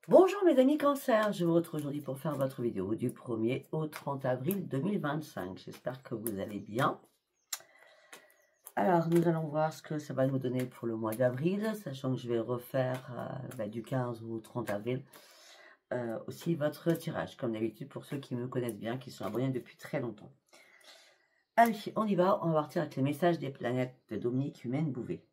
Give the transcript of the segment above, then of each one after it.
Bonjour mes amis Cancer, je vous retrouve aujourd'hui pour faire votre vidéo du 1er au 30 avril 2025. J'espère que vous allez bien. Alors, nous allons voir ce que ça va nous donner pour le mois d'avril, sachant que je vais refaire du 15 au 30 avril aussi votre tirage, comme d'habitude pour ceux qui me connaissent bien, qui sont abonnés depuis très longtemps. Allez, on y va, on va partir avec les messages des planètes de Dominique Humaine Bouvet.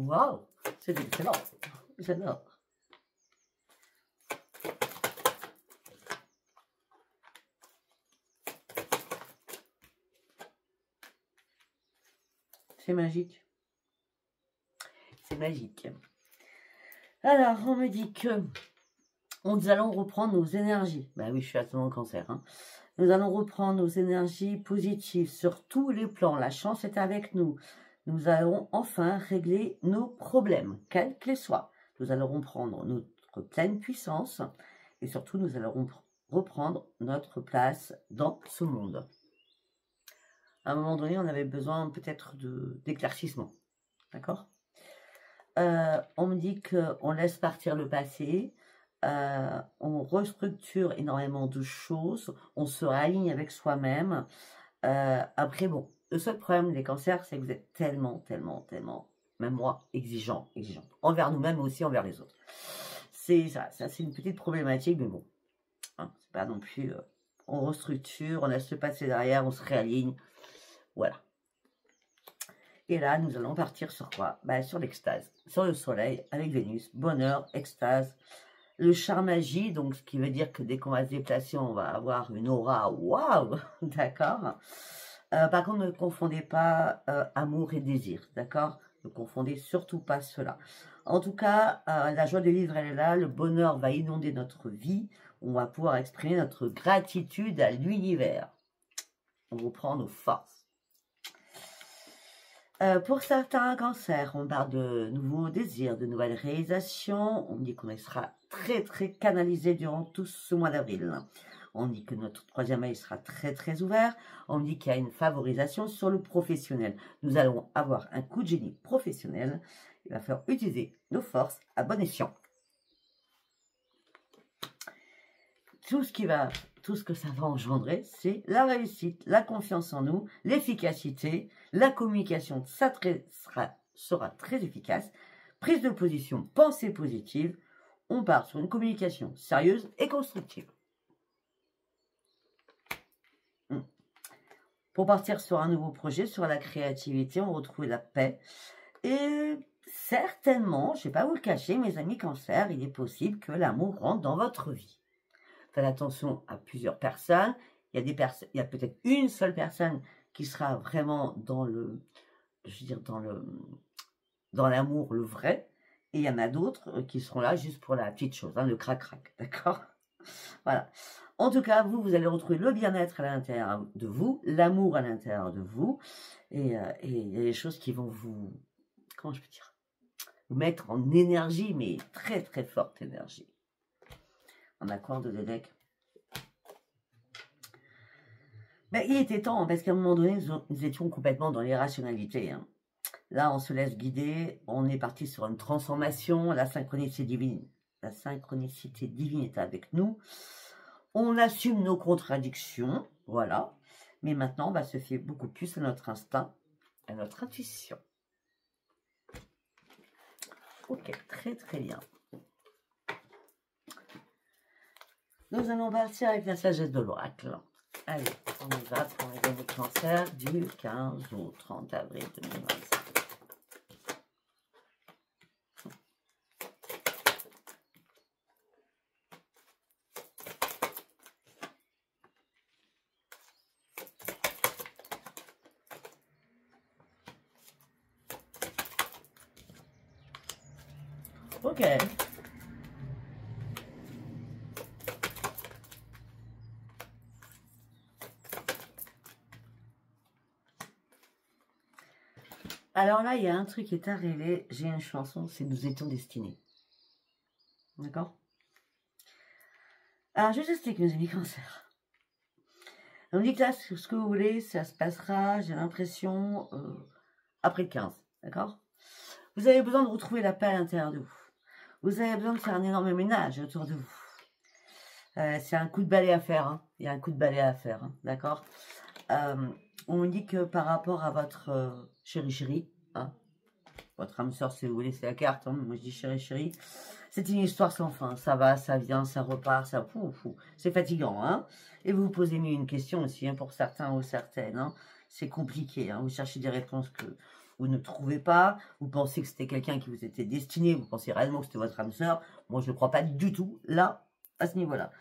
Waouh, c'est excellent, j'adore. C'est magique. C'est magique. Alors, on me dit que nous allons reprendre nos énergies. Ben oui, je suis actuellement en Cancer. Hein. Nous allons reprendre nos énergies positives sur tous les plans. La chance est avec nous. Nous allons enfin régler nos problèmes, quels qu'ils soient. Nous allons reprendre notre pleine puissance et surtout, nous allons reprendre notre place dans ce monde. À un moment donné, on avait besoin peut-être d'éclaircissement. D'accord ? On me dit qu'on laisse partir le passé, on restructure énormément de choses, on se réaligne avec soi-même. Après, bon, le seul problème des cancers, c'est que vous êtes tellement, même moi, exigeant, envers nous-mêmes, mais aussi envers les autres. C'est ça c'est une petite problématique, mais bon, hein, c'est pas non plus... on restructure, on laisse le passé derrière, on se réaligne, voilà. Et là, nous allons partir sur quoi? Sur l'extase, sur le soleil, avec Vénus, bonheur, extase, le char magie, donc ce qui veut dire que dès qu'on va se déplacer, on va avoir une aura, waouh, d'accord. Par contre, ne confondez pas amour et désir, d'accord. Ne confondez surtout pas cela. En tout cas, la joie de vivre, elle est là, le bonheur va inonder notre vie, on va pouvoir exprimer notre gratitude à l'univers. On reprend nos forces. Pour certains cancers, on parle de nouveaux désirs, de nouvelles réalisations. On dit qu'on sera très canalisé durant tout ce mois d'avril. On dit que notre troisième œil sera très ouvert. On dit qu'il y a une favorisation sur le professionnel. Nous allons avoir un coup de génie professionnel. Il va falloir utiliser nos forces à bon escient. Tout ce que ça va engendrer, c'est la réussite, la confiance en nous, l'efficacité, la communication, ça sera très efficace. Prise de position, pensée positive. On part sur une communication sérieuse et constructive. Pour partir sur un nouveau projet, sur la créativité, on retrouve la paix. Et certainement, je ne vais pas vous le cacher, mes amis Cancer, il est possible que l'amour rentre dans votre vie. Faites attention à plusieurs personnes. Il y a peut-être une seule personne qui sera vraiment dans l'amour, le vrai. Et il y en a d'autres qui seront là juste pour la petite chose, hein, le crac-crac, d'accord? Voilà. En tout cas, vous allez retrouver le bien-être à l'intérieur de vous, l'amour à l'intérieur de vous. Et il y a des choses qui vont vous, comment je peux dire, vous mettre en énergie, mais très forte énergie. En accord de deck. Il était temps, parce qu'à un moment donné, nous étions complètement dans l'irrationalité. Hein. Là, on se laisse guider, on est parti sur une transformation, la synchronicité divine est avec nous. On assume nos contradictions, voilà. Mais maintenant, on va se fier beaucoup plus à notre instinct, à notre intuition. Ok, très bien. Nous allons partir avec la sagesse de l'oracle. Allez, on y va pour les années Cancer du 15 au 30 avril 2025. Ok. Alors là, il y a un truc qui est arrivé. J'ai une chanson, c'est Nous étions destinés. D'accord? Alors, je vous explique, mes amis Cancer. On me dit que là, ce que vous voulez, ça se passera, j'ai l'impression, après le 15, d'accord? Vous avez besoin de retrouver la paix à l'intérieur de vous. Vous avez besoin de faire un énorme ménage autour de vous. C'est un coup de balai à faire, hein. Il y a un coup de balai à faire, hein, d'accord? On me dit que par rapport à votre chéri, hein, votre âme sœur, si vous voulez, c'est la carte, hein, moi je dis chéri, c'est une histoire sans fin, ça va, ça vient, ça repart, ça fou, c'est fatigant, hein. Et vous vous posez mieux une question aussi, hein, pour certains ou certaines, hein. C'est compliqué, hein, vous cherchez des réponses que vous ne trouvez pas, vous pensez que c'était quelqu'un qui vous était destiné, vous pensez réellement que c'était votre âme sœur, moi je ne crois pas du tout, là, à ce niveau-là.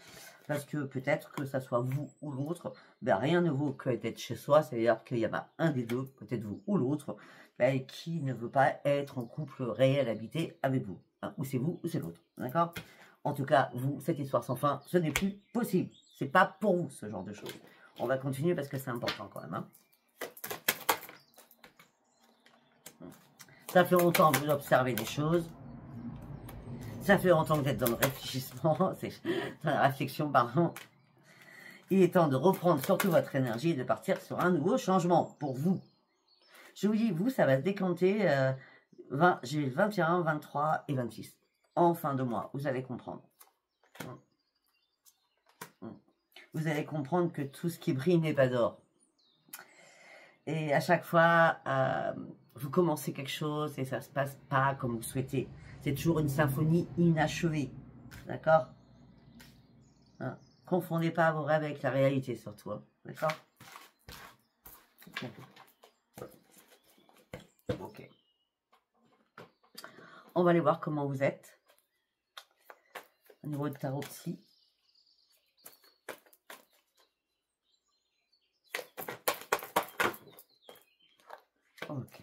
Parce que peut-être que ça soit vous ou l'autre, ben rien ne vaut que d'être chez soi, c'est-à-dire qu'il y en a un des deux, peut-être vous ou l'autre, ben, qui ne veut pas être en couple réel, habité avec vous. Hein, ou c'est vous ou c'est l'autre, d'accord? En tout cas, vous, cette histoire sans fin, ce n'est plus possible. C'est pas pour vous, ce genre de choses. On va continuer parce que c'est important quand même. Hein. Ça fait longtemps que vous observez des choses. Ça fait longtemps que vous êtes dans le réfléchissement, dans la réflexion, pardon. Il est temps de reprendre surtout votre énergie et de partir sur un nouveau changement pour vous. Je vous dis, vous, ça va se décanter, j'ai 21, 23 et 26. En fin de mois, vous allez comprendre. Vous allez comprendre que tout ce qui brille n'est pas d'or. Et à chaque fois, vous commencez quelque chose et ça ne se passe pas comme vous souhaitez. C'est toujours une symphonie inachevée. D'accord? Hein? Confondez pas vos rêves avec la réalité surtout. Hein? D'accord? Ok. On va aller voir comment vous êtes. Au niveau de tarot psy. Ok.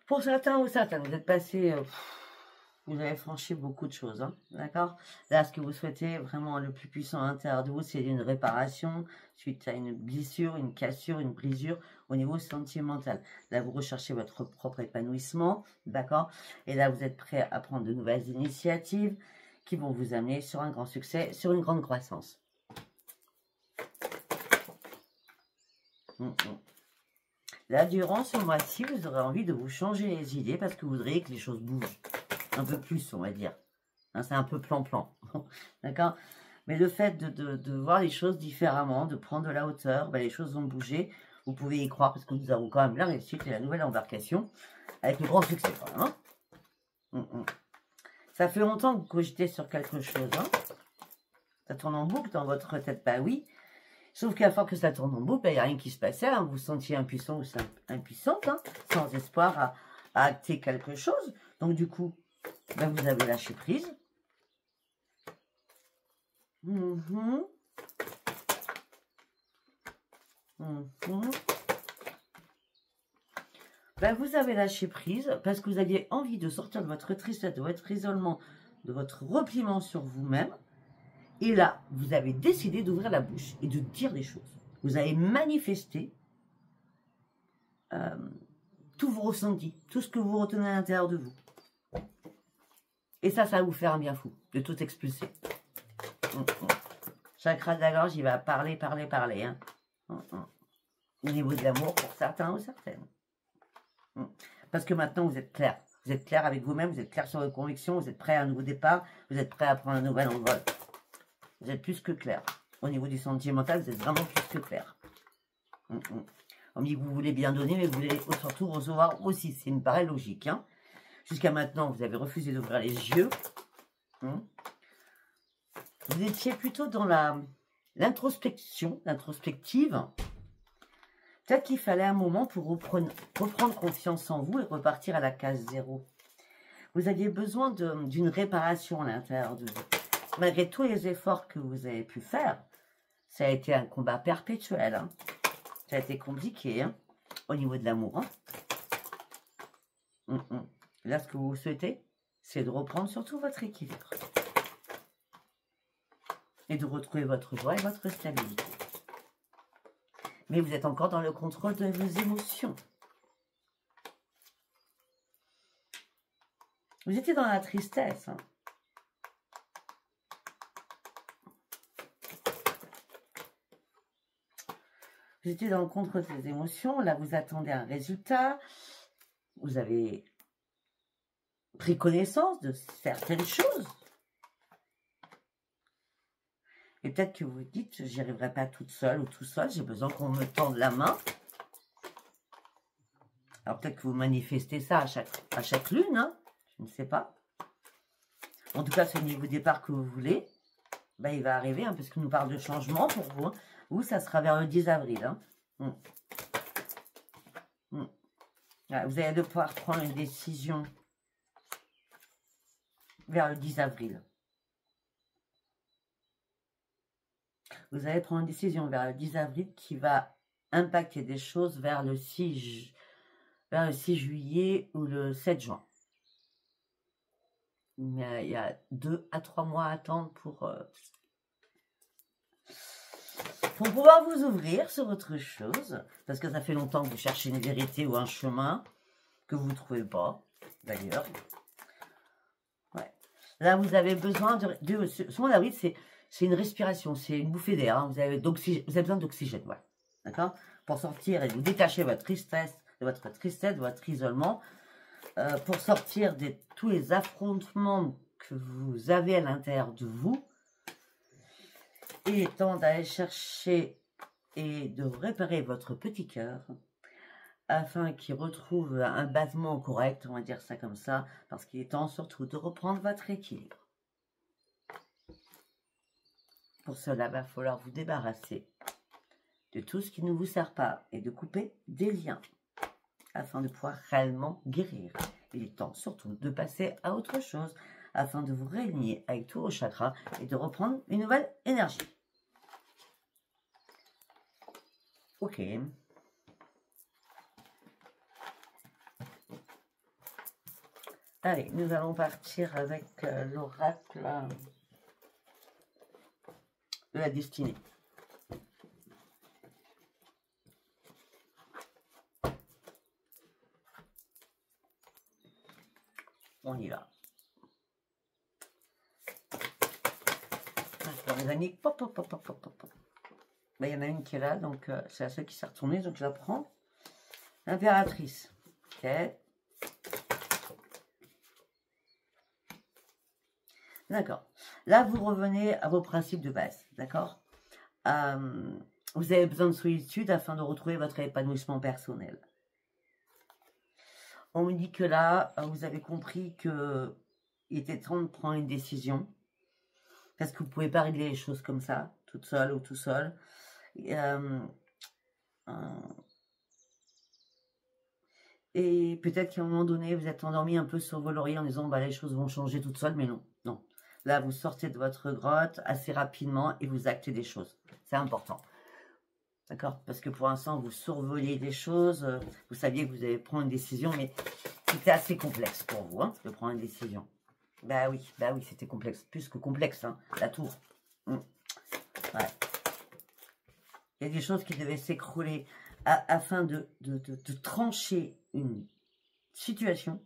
Pour certains ou certaines, vous êtes passé, vous avez franchi beaucoup de choses, hein, d'accord? Là, ce que vous souhaitez, vraiment le plus puissant à l'intérieur de vous, c'est une réparation suite à une blessure, une cassure, une brisure au niveau sentimental. Là, vous recherchez votre propre épanouissement, d'accord? Et là, vous êtes prêt à prendre de nouvelles initiatives qui vont vous amener sur un grand succès, sur une grande croissance. Là, durant ce mois-ci, vous aurez envie de vous changer les idées parce que vous voudriez que les choses bougent. Un peu plus, on va dire. Hein, c'est un peu plan-plan. D'accord? Mais le fait de voir les choses différemment, de prendre de la hauteur, ben, les choses vont bouger. Vous pouvez y croire parce que nous avons quand même la réussite et la nouvelle embarcation avec le grand succès. Quand même, hein. Ça fait longtemps que vous cogitez sur quelque chose. Hein. Ça tourne en boucle dans votre tête. Bah oui. Sauf qu'à force que ça tourne en boucle, il n'y a rien qui se passait. Hein. Vous vous sentiez impuissant ou impuissante, hein, sans espoir à acter quelque chose. Donc du coup, ben, vous avez lâché prise. Ben, vous avez lâché prise parce que vous aviez envie de sortir de votre tristesse, de votre isolement, de votre repliement sur vous-même. Et là, vous avez décidé d'ouvrir la bouche et de dire les choses. Vous avez manifesté tous vos ressentis, tout ce que vous retenez à l'intérieur de vous. Et ça va vous faire un bien fou, de tout expulser. Chakra de la gorge, il va parler. Hein. Au niveau de l'amour, pour certains ou certaines. Parce que maintenant, vous êtes clair. Vous êtes clair avec vous-même, vous êtes clair sur vos convictions, vous êtes prêt à un nouveau départ, vous êtes prêt à prendre un nouvel envol. Vous êtes plus que clair. Au niveau du sentimental, vous êtes vraiment plus que clair. On me dit que vous voulez bien donner, mais vous voulez surtout recevoir aussi. C'est me paraît logique. Hein. Jusqu'à maintenant, vous avez refusé d'ouvrir les yeux. Vous étiez plutôt dans l'introspection, l'introspective. Peut-être qu'il fallait un moment pour reprendre confiance en vous et repartir à la case 0. Vous aviez besoin d'une réparation à l'intérieur de vous. Malgré tous les efforts que vous avez pu faire, ça a été un combat perpétuel. Hein. Ça a été compliqué hein, au niveau de l'amour. Hein. Là, ce que vous souhaitez, c'est de reprendre surtout votre équilibre. Et de retrouver votre joie et votre stabilité. Mais vous êtes encore dans le contrôle de vos émotions. Vous étiez dans la tristesse. Hein. Vous étiez dans le contrôle des émotions. Là, vous attendez un résultat. Vous avez pris connaissance de certaines choses. Et peut-être que vous vous dites, j'y arriverai pas toute seule ou tout seul. J'ai besoin qu'on me tende la main. Alors peut-être que vous manifestez ça à chaque lune. Hein. Je ne sais pas. En tout cas, c'est le niveau départ que vous voulez. Ben, il va arriver, hein, parce qu'on nous parle de changement pour vous. Hein. Vous, ça sera vers le 10 avril. Hein. Voilà, vous allez devoir prendre une décision vers le 10 avril. Vous allez prendre une décision vers le 10 avril qui va impacter des choses vers le 6 juillet ou le 7 juin. Mais il y a 2 à 3 mois à attendre pour pouvoir vous ouvrir sur autre chose. Parce que ça fait longtemps que vous cherchez une vérité ou un chemin que vous ne trouvez pas, d'ailleurs. Ouais. Là, vous avez besoin de ce mois d'avril, c'est une respiration, c'est une bouffée d'air. Hein. Vous avez besoin d'oxygène, voilà. D'accord? Pour sortir et vous détacher de votre tristesse, de votre isolement. Pour sortir de tous les affrontements que vous avez à l'intérieur de vous. Il est temps d'aller chercher et de réparer votre petit cœur afin qu'il retrouve un battement correct, on va dire ça comme ça, parce qu'il est temps surtout de reprendre votre équilibre. Pour cela, il va falloir vous débarrasser de tout ce qui ne vous sert pas et de couper des liens afin de pouvoir réellement guérir. Il est temps surtout de passer à autre chose afin de vous réaligner avec tous vos chakras et de reprendre une nouvelle énergie. Ok. Allez, nous allons partir avec l'oracle de la destinée. On y va. Alors, les amis, pop, pop, pop, pop, pop, pop. Ben, il y en a une qui est là, donc c'est la seule qui s'est retournée, donc je la prends. L'impératrice. Ok. D'accord. Là, vous revenez à vos principes de base. D'accord. Vous avez besoin de solitude afin de retrouver votre épanouissement personnel. On me dit que là, vous avez compris qu'il était temps de prendre une décision. Parce que vous ne pouvez pas régler les choses comme ça, toute seule ou tout seul. Et peut-être qu'à un moment donné, vous êtes endormi un peu sur vos lauriers en disant bah, les choses vont changer toutes seules, mais non, non. Là, vous sortez de votre grotte assez rapidement et vous actez des choses. C'est important. D'accord? Parce que pour l'instant, vous survoliez des choses. Vous saviez que vous allez prendre une décision, mais c'était assez complexe pour vous, hein, de prendre une décision. Bah oui, c'était complexe. Plus que complexe, hein, la tour. Ouais. Il y a des choses qui devaient s'écrouler afin de trancher une situation,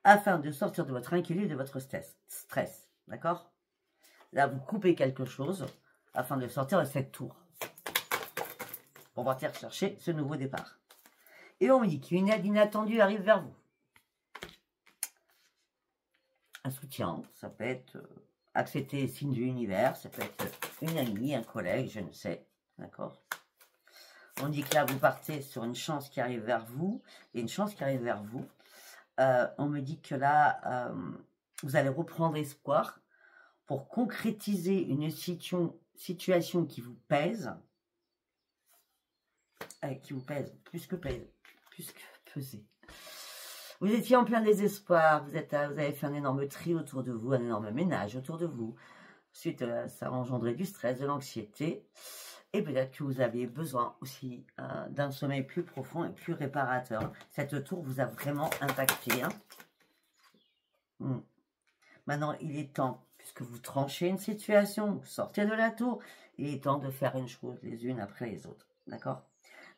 afin de sortir de votre inquiétude, de votre stress. D'accord? Là, vous coupez quelque chose afin de sortir de cette tour. Pour partir chercher ce nouveau départ. Et on me dit qu'une aide inattendue arrive vers vous. Un soutien, ça peut être accepter les signes de l'univers, ça peut être une amie, un collègue, je ne sais. D'accord? On dit que là, vous partez sur une chance qui arrive vers vous, et une chance qui arrive vers vous. On me dit que là, vous allez reprendre espoir pour concrétiser une situation qui vous pèse, plus que peser. Vous étiez en plein désespoir, vous avez fait un énorme tri autour de vous, un énorme ménage autour de vous. Ensuite, ça a engendré du stress, de l'anxiété. Et peut-être que vous aviez besoin aussi d'un sommeil plus profond et plus réparateur. Cette tour vous a vraiment impacté. Hein. Maintenant, il est temps, puisque vous tranchez une situation, vous sortez de la tour, il est temps de faire une chose les unes après les autres. D'accord?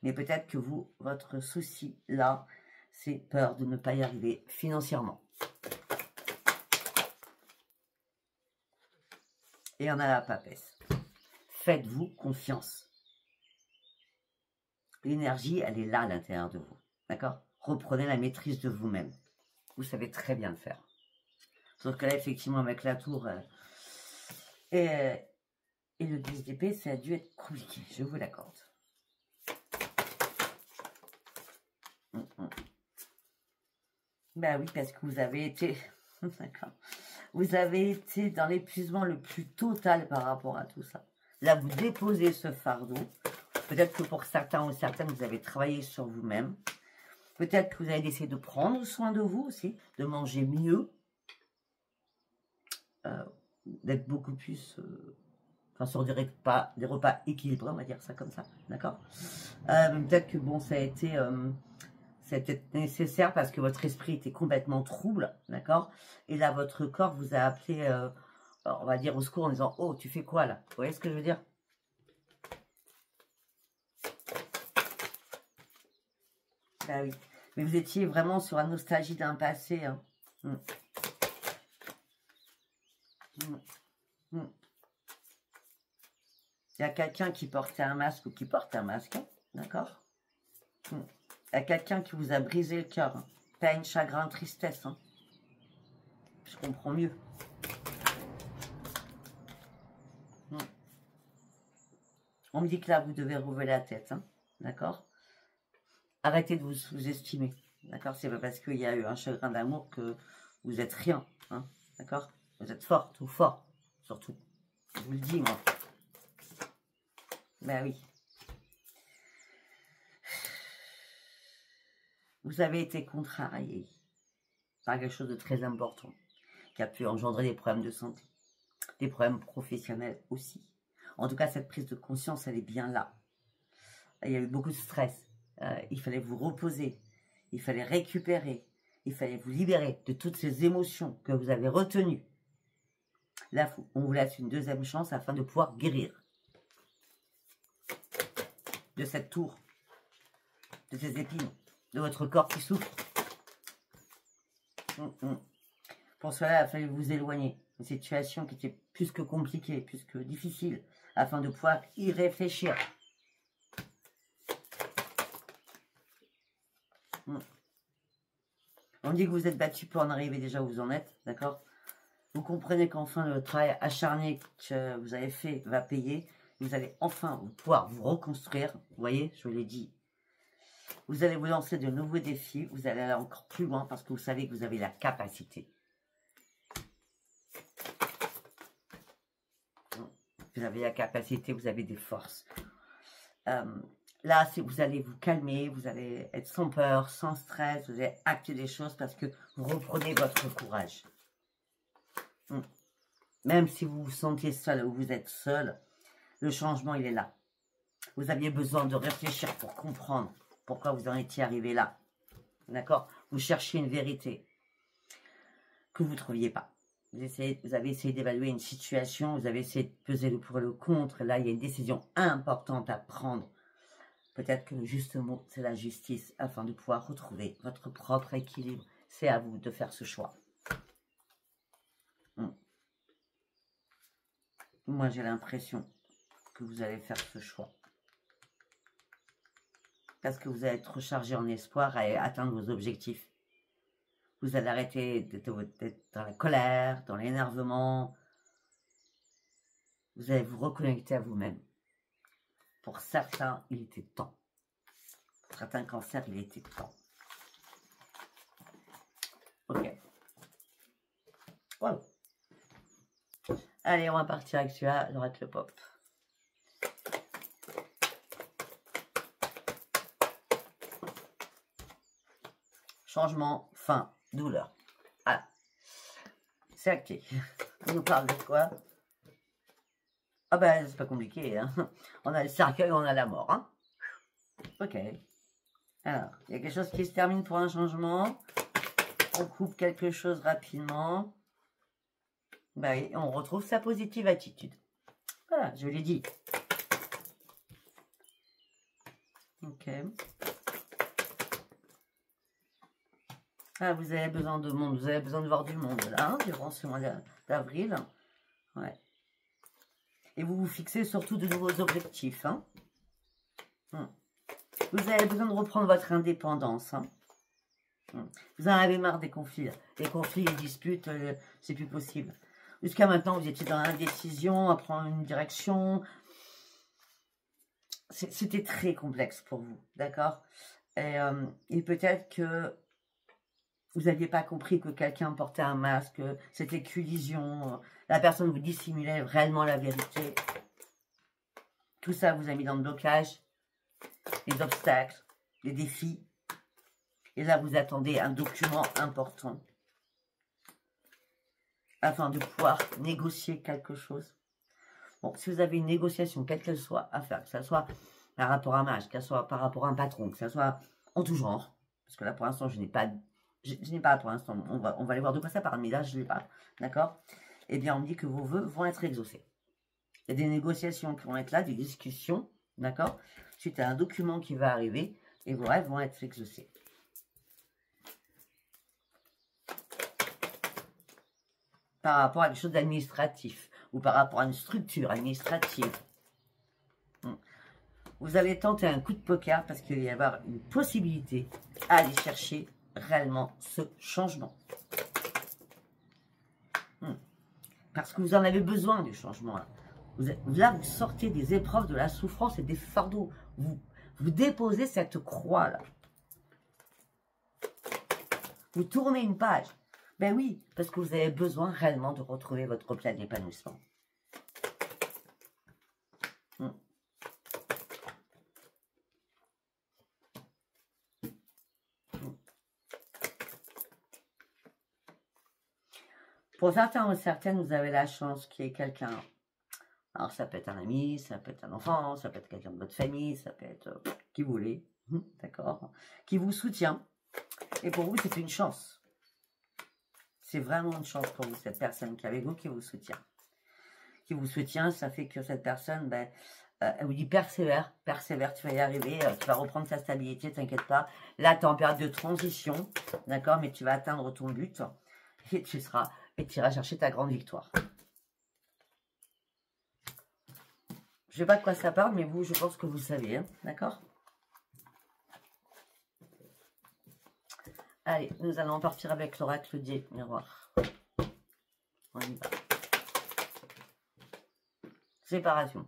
Mais peut-être que vous, votre souci là, c'est peur de ne pas y arriver financièrement. Et on a la papesse. Faites-vous confiance. L'énergie, elle est là à l'intérieur de vous. D'accord? Reprenez la maîtrise de vous-même. Vous savez très bien le faire. Sauf que là, effectivement, avec la tour et le 10 d'épée, ça a dû être compliqué. Je vous l'accorde. Ben oui, parce que vous avez été... D'accord. Vous avez été dans l'épuisement le plus total par rapport à tout ça. Là, vous déposez ce fardeau. Peut-être que pour certains ou certaines, vous avez travaillé sur vous-même. Peut-être que vous avez décidé de prendre soin de vous aussi, de manger mieux, d'être beaucoup plus... enfin, sur des repas équilibrés, on va dire ça comme ça. D'accord? Peut-être que, bon, ça a été... c'était nécessaire parce que votre esprit était complètement trouble, d'accord? Et là, votre corps vous a appelé, on va dire, au secours en disant « Oh, tu fais quoi là ?» Vous voyez ce que je veux dire? Ah oui, mais vous étiez vraiment sur la nostalgie d'un passé. Hein. Il y a quelqu'un qui portait un masque ou qui porte un masque, hein, d'accord? Il y a quelqu'un qui vous a brisé le cœur. Hein. Peine, chagrin, tristesse. Hein. Je comprends mieux. On me dit que là, vous devez relever la tête. Hein, d'accord? Arrêtez de vous sous-estimer. D'accord? C'est pas parce qu'il y a eu un chagrin d'amour que vous êtes rien. Hein, d'accord? Vous êtes forte ou fort, surtout. Je vous le dis, moi. Ben oui. Vous avez été contrarié par quelque chose de très important qui a pu engendrer des problèmes de santé, des problèmes professionnels aussi. En tout cas, cette prise de conscience, elle est bien là. Il y a eu beaucoup de stress. Il fallait vous reposer. Il fallait récupérer. Il fallait vous libérer de toutes ces émotions que vous avez retenues. Là, on vous laisse une deuxième chance afin de pouvoir guérir de cette tour, de ces épines, de votre corps qui souffre. Pour cela, il a fallu vous éloigner d'une situation qui était plus que compliquée, plus que difficile, afin de pouvoir y réfléchir. On dit que vous êtes battu pour en arriver déjà où vous en êtes, d'accord? Vous comprenez qu'enfin le travail acharné que vous avez fait va payer. Vous allez enfin pouvoir vous reconstruire. Vous voyez, je vous l'ai dit. Vous allez vous lancer de nouveaux défis. Vous allez aller encore plus loin parce que vous savez que vous avez la capacité. Vous avez la capacité, vous avez des forces. Là, vous allez vous calmer, vous allez être sans peur, sans stress, vous allez acter des choses parce que vous reprenez votre courage. Même si vous vous sentiez seul ou vous êtes seul, le changement, il est là. Vous aviez besoin de réfléchir pour comprendre pourquoi vous en étiez arrivé là. D'accord? Vous cherchiez une vérité que vous ne trouviez pas. Vous avez essayé d'évaluer une situation, vous avez essayé de peser le pour et le contre. Là, il y a une décision importante à prendre. Peut-être que le juste mot, c'est la justice, afin de pouvoir retrouver votre propre équilibre. C'est à vous de faire ce choix. Moi, j'ai l'impression que vous allez faire ce choix. Parce que vous allez être rechargé en espoir à atteindre vos objectifs. Vous allez arrêter d'être dans la colère, dans l'énervement. Vous allez vous reconnecter à vous-même. Pour certains, il était temps. Pour certains cancers, il était temps. Ok. Wow. Allez, on va partir avec celui-là, le pop. Changement, faim, douleur. Voilà. C'est acté. On nous parle de quoi? Ah ben, c'est pas compliqué. Hein. On a le cercueil, on a la mort. Hein. Ok. Alors, il y a quelque chose qui se termine pour un changement. on coupe quelque chose rapidement. Bah oui, on retrouve sa positive attitude. Voilà, je l'ai dit. Ok. Ah, vous avez besoin de monde, vous avez besoin de voir du monde, là, hein, durant ce mois d'avril. Ouais. Et vous vous fixez surtout de nouveaux objectifs, hein. Vous avez besoin de reprendre votre indépendance, hein. Vous en avez marre des conflits. Les conflits, les disputes, c'est plus possible. Jusqu'à maintenant, vous étiez dans l'indécision, à prendre une direction. C'était très complexe pour vous, d'accord? Et peut-être que vous n'aviez pas compris que quelqu'un portait un masque, c'était qu'illusion, la personne vous dissimulait réellement la vérité. Tout ça vous a mis dans le blocage, les obstacles, les défis. Et là, vous attendez un document important afin de pouvoir négocier quelque chose. Bon, si vous avez une négociation, quelle qu'elle soit, à faire, que ce soit par rapport à un âge, que ce soit par rapport à un patron, que ce soit en tout genre, parce que là, pour l'instant, je n'ai pas pour l'instant, on va aller voir de quoi ça parle, mais là, je ne l'ai pas, d'accord? Eh bien, on me dit que vos vœux vont être exaucés. Il y a des négociations qui vont être là, des discussions, d'accord? Suite à un document qui va arriver, et vos rêves vont être exaucés. Par rapport à quelque chose d'administratif, ou par rapport à une structure administrative. Vous allez tenter un coup de poker parce qu'il va y avoir une possibilité à aller chercher réellement ce changement. Parce que vous en avez besoin du changement. Là, vous sortez des épreuves, de la souffrance et des fardeaux. Vous déposez cette croix-là. Vous tournez une page. Ben oui, parce que vous avez besoin réellement de retrouver votre plein épanouissement. Pour certains ou certaines, vous avez la chance qu'il y ait quelqu'un. Alors, ça peut être un ami, ça peut être un enfant, ça peut être quelqu'un de votre famille, ça peut être qui vous voulez, d'accord, qui vous soutient. Et pour vous, c'est une chance. C'est vraiment une chance pour vous, cette personne qui est avec vous, qui vous soutient. Qui vous soutient, ça fait que cette personne, ben, elle vous dit persévère, persévère, tu vas y arriver, tu vas reprendre ta stabilité, t'inquiète pas. Là, tu es en période de transition, d'accord, mais tu vas atteindre ton but et tu iras chercher ta grande victoire. Je ne sais pas de quoi ça parle, mais vous, je pense que vous savez, hein, d'accord? Allez, nous allons partir avec l'oracle des miroirs. On y va. Séparation.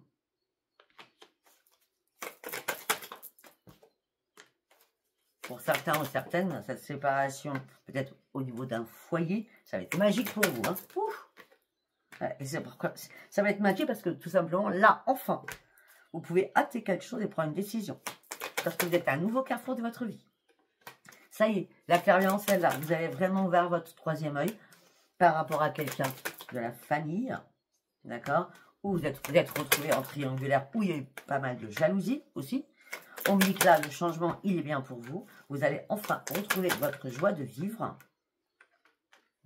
Pour certains ou certaines, cette séparation, peut-être au niveau d'un foyer, ça va être magique pour vous. Hein. Ouf. Et c'est pourquoi ça va être magique parce que tout simplement, là, enfin, vous pouvez hâter quelque chose et prendre une décision. Parce que vous êtes à un nouveau carrefour de votre vie. Ça y est, la clairvoyance est là. Vous avez vraiment ouvert votre troisième œil par rapport à quelqu'un de la famille, d'accord? Ou vous êtes peut-être retrouvé en triangulaire où il y a eu pas mal de jalousie aussi. On me dit que là, le changement, il est bien pour vous. Vous allez enfin retrouver votre joie de vivre.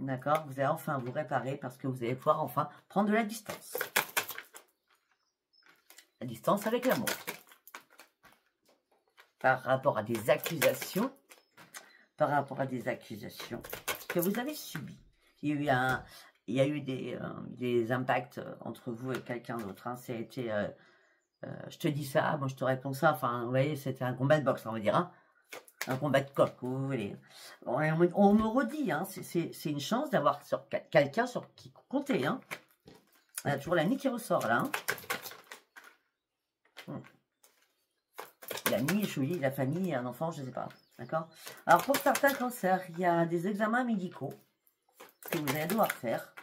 D'accord? Vous allez enfin vous réparer parce que vous allez pouvoir enfin prendre de la distance. La distance avec l'amour. Par rapport à des accusations. Par rapport à des accusations que vous avez subies. Il y a eu des impacts entre vous et quelqu'un d'autre. Hein. C'était, je te dis ça, moi je te réponds ça. Enfin, vous voyez, c'était un combat de boxe, on va dire. Hein. Un combat de coq, vous voulez. On me redit, hein, c'est une chance d'avoir quelqu'un sur qui compter. Hein. On a toujours l'ami qui ressort là. Hein. L'ami, je vous dis, la famille, un enfant, je ne sais pas. D'accord? Alors, pour certains cancers, il y a des examens médicaux que vous allez devoir faire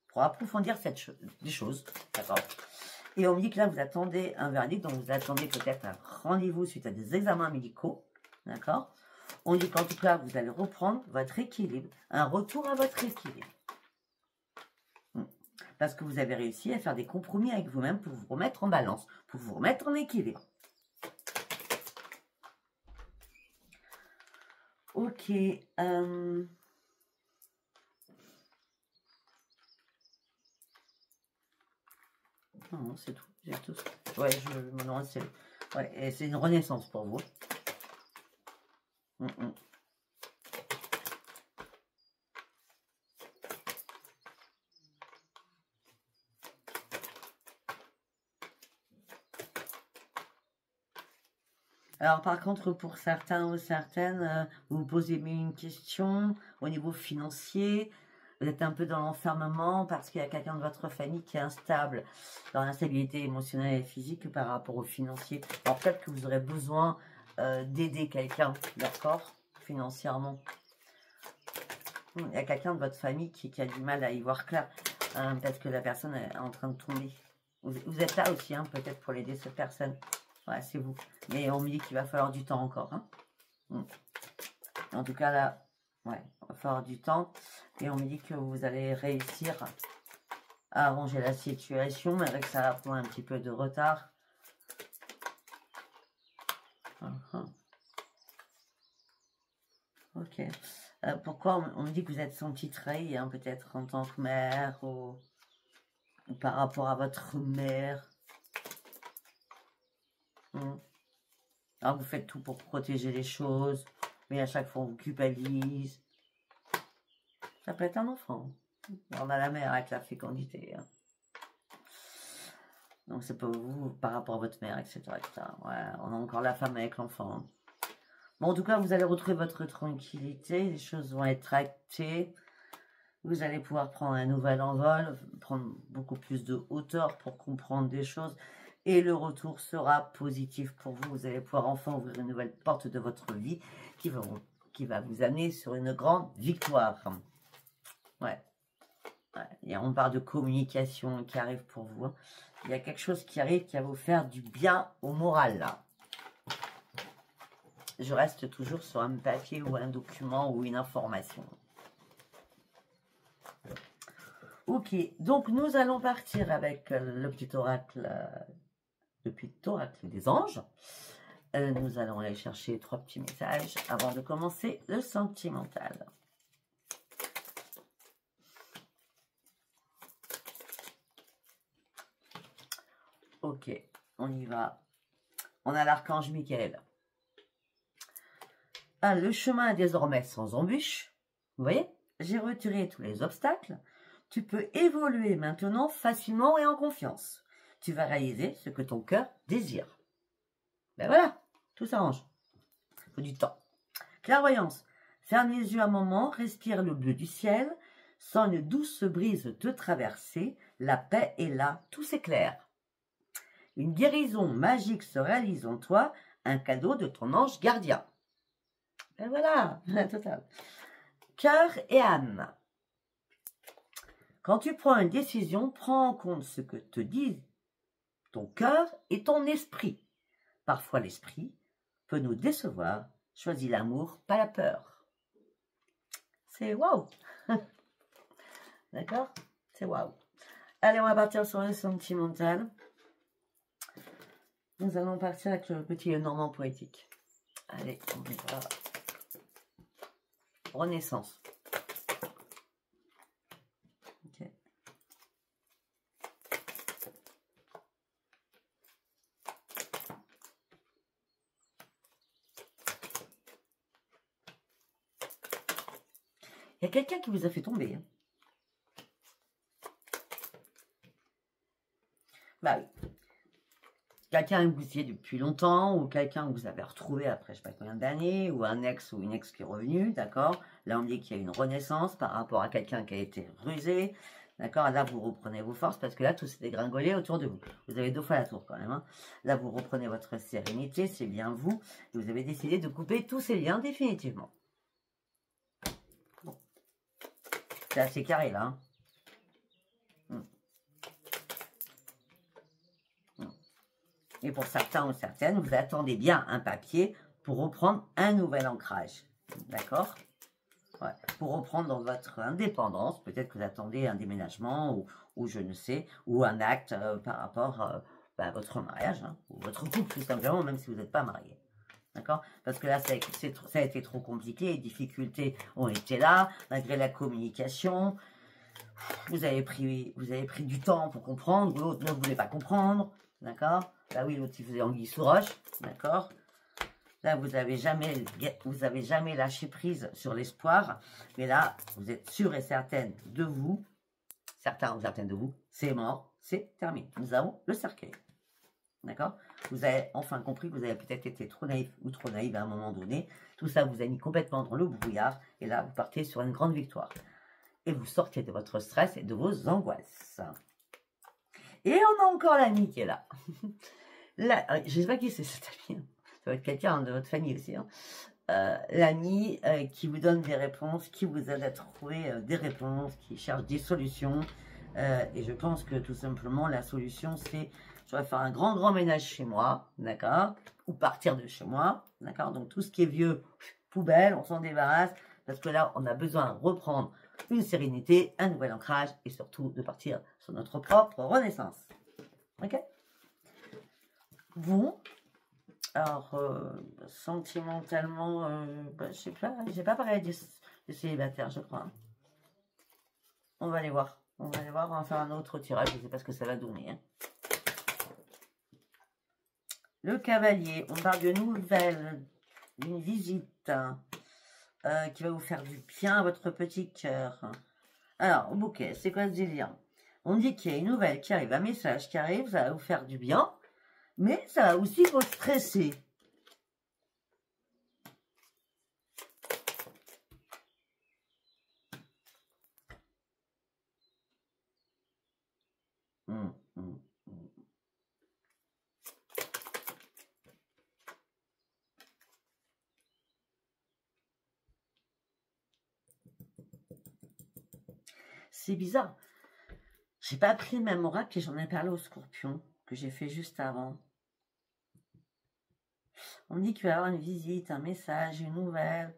pour approfondir des choses. D'accord? Et on me dit que là, vous attendez un verdict, donc vous attendez peut-être un rendez-vous suite à des examens médicaux. D'accord? On dit qu'en tout cas, vous allez reprendre votre équilibre, un retour à votre équilibre. Parce que vous avez réussi à faire des compromis avec vous-même pour vous remettre en balance, pour vous remettre en équilibre. Ok. c'est tout. Ouais, non, c'est ouais, c'est une renaissance pour vous. Alors, par contre, pour certains ou certaines, vous vous posez une question au niveau financier. Vous êtes un peu dans l'enfermement parce qu'il y a quelqu'un de votre famille qui est instable dans l'instabilité émotionnelle et physique par rapport au financier. Alors, peut-être que vous aurez besoin d'aider quelqu'un, d'accord, financièrement. Il y a quelqu'un de votre famille qui a du mal à y voir clair parce que la personne est en train de tomber. Vous êtes là aussi, hein, peut-être pour l'aider, cette personne. Ouais, c'est vous. Mais on me dit qu'il va falloir du temps encore. Hein. En tout cas, là, ouais, il va falloir du temps. Et on me dit que vous allez réussir à arranger la situation, mais avec ça va prendre un petit peu de retard. Ok. Pourquoi on me dit que vous êtes senti trahi, hein, peut-être en tant que mère ou par rapport à votre mère. Alors vous faites tout pour protéger les choses, mais à chaque fois on vous culpabilise. Ça peut être un enfant. On a la mère avec la fécondité. Hein. Donc c'est pas vous par rapport à votre mère, etc. etc. Ouais, on a encore la femme avec l'enfant. Bon, en tout cas, vous allez retrouver votre tranquillité. Les choses vont être actées. Vous allez pouvoir prendre un nouvel envol, prendre beaucoup plus de hauteur pour comprendre des choses. Et le retour sera positif pour vous. Vous allez pouvoir enfin ouvrir une nouvelle porte de votre vie qui va vous amener sur une grande victoire. Ouais. Et on parle de communication qui arrive pour vous. Hein. Il y a quelque chose qui arrive qui va vous faire du bien au moral, là. Je reste toujours sur un papier ou un document ou une information. Ok, donc nous allons partir avec le petit oracle, des anges. Nous allons aller chercher 3 petits messages avant de commencer le sentimental. Ok, on y va. On a l'archange Michael. Ah, le chemin est désormais sans embûche. Vous voyez, j'ai retiré tous les obstacles. Tu peux évoluer maintenant facilement et en confiance. Tu vas réaliser ce que ton cœur désire. Ben voilà, tout s'arrange. Il faut du temps. Clairvoyance. Ferme les yeux un moment, respire le bleu du ciel. Sens une douce brise te traverser. La paix est là, tout s'éclaire. Une guérison magique se réalise en toi, un cadeau de ton ange gardien. Ben voilà, total. Cœur et âme. Quand tu prends une décision, prends en compte ce que te disent ton cœur et ton esprit. Parfois l'esprit peut nous décevoir. Choisis l'amour, pas la peur. C'est waouh. D'accord? C'est waouh. Allez, on va partir sur le sentimental. Nous allons partir avec le petit Normand poétique. Allez, on y va. Renaissance. Ok. Il y a quelqu'un qui vous a fait tomber. Hein. Bah oui. Quelqu'un que vous étiez depuis longtemps, ou quelqu'un que vous avez retrouvé après je ne sais pas combien d'années, ou un ex ou une ex qui est revenu, d'accord? Là, on dit qu'il y a une renaissance par rapport à quelqu'un qui a été rusé, d'accord? Là, vous reprenez vos forces, parce que là, tout s'est dégringolé autour de vous. Vous avez 2 fois la tour quand même. Hein. Là, vous reprenez votre sérénité, c'est bien vous, et vous avez décidé de couper tous ces liens définitivement. Bon. C'est assez carré, là. Hein. Et pour certains ou certaines, vous attendez bien un papier pour reprendre un nouvel ancrage. D'accord? Ouais. Pour reprendre dans votre indépendance, peut-être que vous attendez un déménagement ou je ne sais, ou un acte par rapport à votre mariage, hein, ou votre couple tout simplement, même si vous n'êtes pas marié. D'accord? Parce que là, ça a été trop compliqué, les difficultés ont été là, malgré la communication. vous avez pris du temps pour comprendre, l'autre ne voulait pas comprendre, d'accord? Là, oui, l'autre, il faisait anguille sous roche, d'accord? Là, vous n'avez jamais lâché prise sur l'espoir, mais là, vous êtes sûr et certaine de vous, certains ou certaines de vous, c'est mort, c'est terminé. Nous avons le cercueil, d'accord? Vous avez enfin compris que vous avez peut-être été trop naïf ou trop naïve à un moment donné. Tout ça vous a mis complètement dans le brouillard, et là, vous partez sur une grande victoire. Et vous sortez de votre stress et de vos angoisses. Et on a encore l'ami qui est là. Là, je ne sais pas qui c'est cet ami. Ça va être quelqu'un de votre famille aussi. Hein. L'ami qui vous donne des réponses, qui vous aide à trouver des réponses, qui cherche des solutions. Et je pense que tout simplement, la solution, c'est je vais faire un grand ménage chez moi, d'accord? Ou partir de chez moi, d'accord? Donc tout ce qui est vieux, poubelle, on s'en débarrasse. Parce que là, on a besoin de reprendre une sérénité, un nouvel ancrage et surtout de partir sur notre propre renaissance. Ok? Bon. Alors, sentimentalement, je sais pas, j'ai pas parlé des célibataires, je crois. On va aller voir. On va aller voir, on va faire un autre tirage, je sais pas ce que ça va donner. Hein. Le cavalier, on parle de nouvelles, d'une visite qui va vous faire du bien à votre petit cœur. Alors, au bouquet, c'est quoi ce délire? On dit qu'il y a une nouvelle qui arrive, un message qui arrive, ça va vous faire du bien, mais ça va aussi vous stresser. C'est bizarre. J'ai pas pris le même oracle et j'en ai parlé au scorpion que j'ai fait juste avant. On me dit qu'il va y avoir une visite, un message, une nouvelle.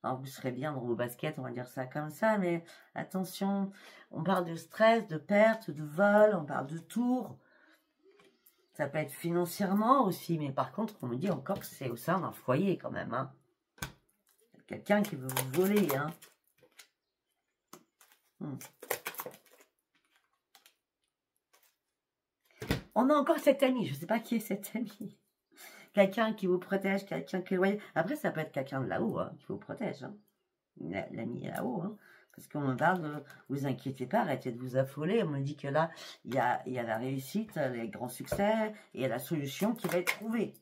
Alors vous serez bien dans vos baskets, on va dire ça comme ça, mais attention, on parle de stress, de perte, de vol, on parle de tour. Ça peut être financièrement aussi, mais par contre, on me dit encore que c'est au sein d'un foyer quand même. Hein. Quelqu'un qui veut vous voler. Hein. On a encore cet ami, je ne sais pas qui est cet ami. Quelqu'un qui vous protège, quelqu'un qui est loyal. Après, ça peut être quelqu'un de là-haut hein, qui vous protège. Hein. L'ami est là-haut. Hein. Parce qu'on me parle de, vous inquiétez pas, arrêtez de vous affoler. On me dit que là, il y a la réussite, les grands succès, et il y a la solution qui va être trouvée.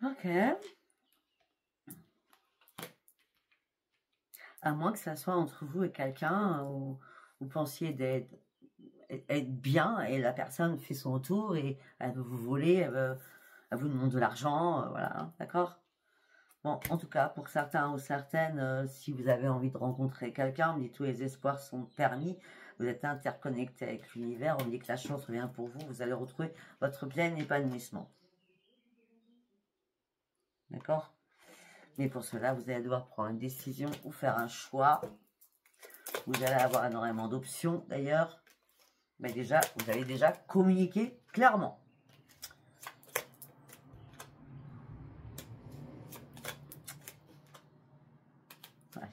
Ok. À moins que ça soit entre vous et quelqu'un où vous pensiez être bien et la personne fait son tour et elle veut vous voler, elle vous demande de l'argent, voilà, d'accord? Bon, en tout cas, pour certains ou certaines, si vous avez envie de rencontrer quelqu'un, on me dit tous les espoirs sont permis, vous êtes interconnecté avec l'univers, on me dit que la chance revient pour vous, vous allez retrouver votre plein épanouissement. D'accord? Mais pour cela, vous allez devoir prendre une décision ou faire un choix. Vous allez avoir énormément d'options d'ailleurs. Mais déjà, vous allez déjà communiquer clairement. Ouais.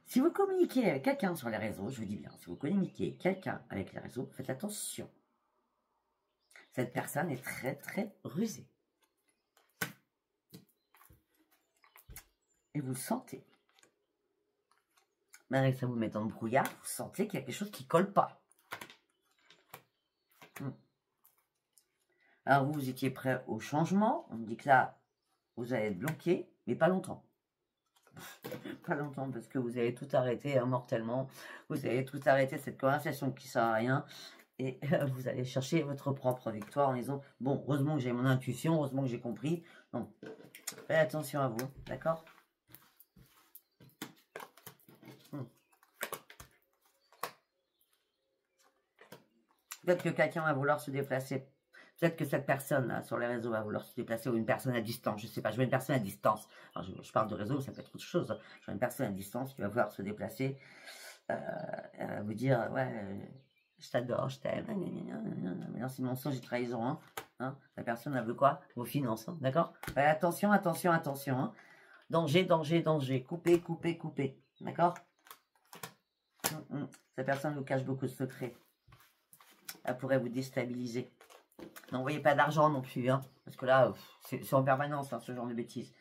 Si vous communiquez avec quelqu'un sur les réseaux, je vous dis bien, si vous communiquez avec quelqu'un avec les réseaux, faites attention. Cette personne est très rusée. Et vous le sentez. Malgré que ça vous mette dans le brouillard, vous sentez qu'il y a quelque chose qui ne colle pas. Alors vous étiez prêt au changement. On me dit que là, vous allez être bloqué, mais pas longtemps. Pas longtemps, parce que vous allez tout arrêter mortellement. Vous allez tout arrêter cette conversation qui ne sert à rien. Et vous allez chercher votre propre victoire en disant, bon, heureusement que j'ai mon intuition, heureusement que j'ai compris. Donc, faites attention à vous, d'accord? Peut-être que quelqu'un va vouloir se déplacer Peut-être que cette personne là, sur les réseaux va vouloir se déplacer, ou une personne à distance, je sais pas, je vois une personne à distance. Alors, je parle de réseau, ça peut être autre chose. Je vois une personne à distance qui va vouloir se déplacer, vous dire, ouais, je t'adore, je t'aime, mais non, c'est mensonge et trahison, hein. La personne, elle veut quoi? Vos finances, hein, d'accord? Attention, attention, attention, hein. Danger, danger, danger, coupez, coupez, coupez, d'accord? Cette personne vous cache beaucoup de secrets. Elle pourrait vous déstabiliser. N'envoyez pas d'argent non plus, hein, parce que là, c'est en permanence, hein, ce genre de bêtises.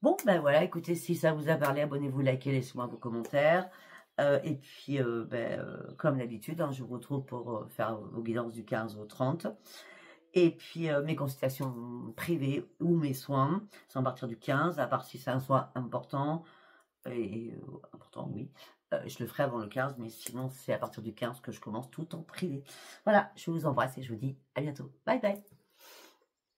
Bon, ben voilà, écoutez, si ça vous a parlé, abonnez-vous, likez, laissez-moi vos commentaires. Et puis, comme d'habitude, hein, je vous retrouve pour faire vos guidances du 15 au 30. Et puis, mes consultations privées ou mes soins sont à partir du 15, à part si c'est un soin important. Important, oui. Je le ferai avant le 15, mais sinon, c'est à partir du 15 que je commence tout en privé. Voilà, je vous embrasse et je vous dis à bientôt. Bye bye.